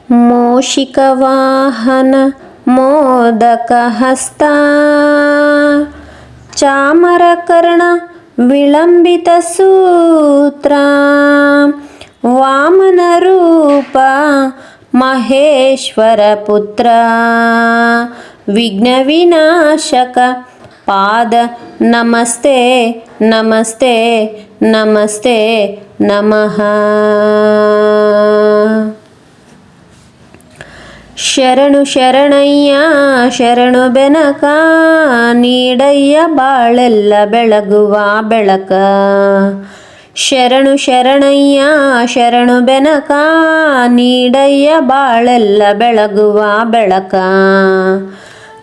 ಮೂಷಿಕವಾಹನ ಮೋದಕಹಸ್ತ ಚಾಮರಕರ್ಣ ವಿಳಂಬಿತ ಸೂತ್ರ ವಾಮನರೂಪ ಮಹೇಶ್ವರ ಪುತ್ರ ವಿಘ್ನ ವಿನಾಶಕ ಪಾದ ನಮಸ್ತೆ ನಮಸ್ತೆ ನಮಸ್ತೆ ನಮಃ. ಶರಣು ಶರಣಯ್ಯ ಶರಣು ಬೆನಕ ನೀಡಯ್ಯ ಬಾಳೆಲ್ಲ ಬೆಳಗುವ ಬೆಳಕ. ಶರಣು ಶರಣಯ್ಯ ಶರಣು ಬೆನಕ ನೀಡಯ್ಯ ಬಾಳೆಲ್ಲ ಬೆಳಗುವ ಬೆಳಕ.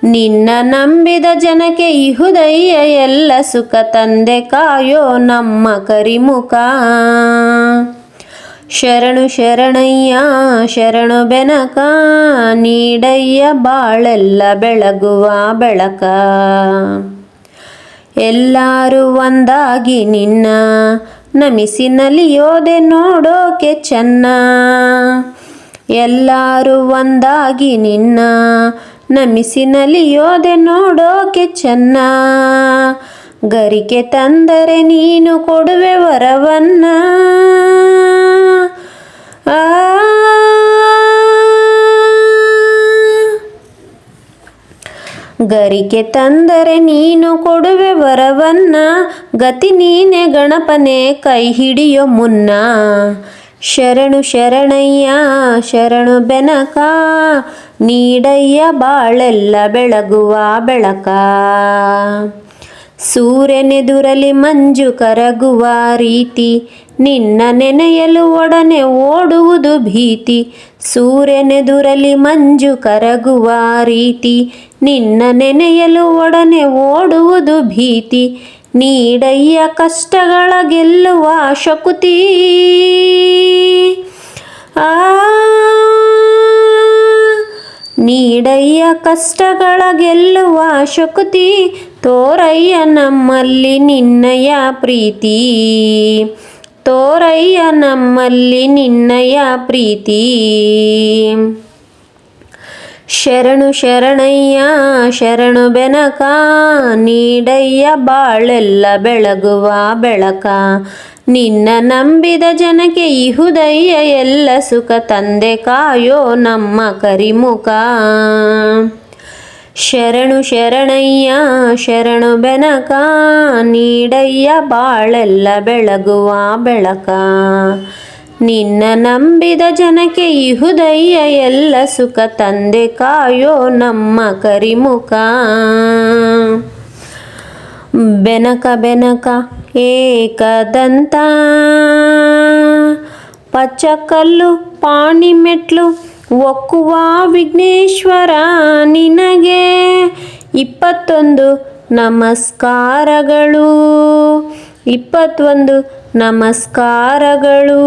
ನಿನ್ನ ನಂಬಿದ ಜನಕ್ಕೆ ಇಹುದಯ್ಯ ಎಲ್ಲ ಸುಖ ತಂದೆ ಕಾಯೋ ನಮ್ಮ ಕರಿಮುಖ. ಶರಣು ಶರಣಯ್ಯ ಶರಣು ಬೆನಕ ನೀಡಯ್ಯ ಬಾಳೆಲ್ಲ ಬೆಳಗುವ ಬೆಳಕ. ಎಲ್ಲರೂ ಒಂದಾಗಿ ನಿನ್ನ ನಮಿಸಿ ನಲಿಯೋದೆ ನೋಡೋಕೆ ಚೆನ್ನ. ಎಲ್ಲರೂ ಒಂದಾಗಿ ನಿನ್ನ ನಮಿಸಿ ನಲಿಯೋದೆ ನೋಡೋಕೆ ಚೆನ್ನ. ಗರಿಕೆ ತಂದರೆ ನೀನು ಕೊಡುವೆ ವರವನ್ನ. ಗರಿಕೆ ತಂದರೆ ನೀನು ಕೊಡುವೆ ವರವನ್ನ. ಗತಿ ನೀನೆ ಗಣಪನೆ ಕೈ ಹಿಡಿಯೋ ಮುನ್ನ. ಶರಣು ಶರಣಯ್ಯ ಶರಣು ಬೆನಕ ನೀಡಯ್ಯ ಬಾಳೆಲ್ಲ ಬೆಳಗುವ ಬೆಳಕ. ಸೂರ್ಯನೆದುರಲಿ ಮಂಜು ಕರಗುವ ರೀತಿ ನಿನ್ನ ನೆನೆಯಲು ಒಡನೆ ಓಡುವುದು ಭೀತಿ. ಸೂರ್ಯನೆದುರಲಿ ಮಂಜು ಕರಗುವ ರೀತಿ ನಿನ್ನ ನೆನೆಯಲು ಒಡನೆ ಓಡುವುದು ಭೀತಿ. ನೀಡಯ್ಯ ಕಷ್ಟಗಳ ಗೆಲ್ಲುವ ಶಕುತಿ. ನೀಡಯ್ಯ ಕಷ್ಟಗಳ ಗೆಲ್ಲುವ ಶಕುತಿ. ತೋರಯ್ಯ ನಮ್ಮಲ್ಲಿ ನಿನ್ನಯ ಪ್ರೀತಿ. ತೋರಯ್ಯ ನಮ್ಮಲ್ಲಿ ನಿನ್ನಯ ಪ್ರೀತಿ. ಶರಣು ಶರಣಯ್ಯ ಶರಣು ಬೆನಕ ನೀಡಯ್ಯ ಬಾಳೆಲ್ಲ ಬೆಳಗುವ ಬೆಳಕ. ನಿನ್ನ ನಂಬಿದ ಜನಕ್ಕೆ ಇಹುದಯ್ಯ ಎಲ್ಲ ಸುಖ ತಂದೆ ಕಾಯೋ ನಮ್ಮ ಕರಿಮುಖ. ಶರಣು ಶರಣಯ್ಯ ಶರಣು ಬೆನಕ ನೀಡಯ್ಯ ಬಾಳೆಲ್ಲ ಬೆಳಗುವ ಬೆಳಕ. ನಿನ್ನ ನಂಬಿದ ಜನಕ್ಕೆ ಇಹುದಯ್ಯ ಎಲ್ಲ ಸುಖ ತಂದೆ ಕಾಯೋ ನಮ್ಮ ಕರಿಮುಖ. ಬೆನಕ ಬೆನಕ ಏಕದಂತ ಪಚ್ಚಕಲ್ಲು ಪಾಣಿಮೆಟ್ಲು ಒಕ್ಕುವ ವಿಘ್ನೇಶ್ವರ ನಿನಗೆ 21 ನಮಸ್ಕಾರಗಳು. 21 ನಮಸ್ಕಾರಗಳು.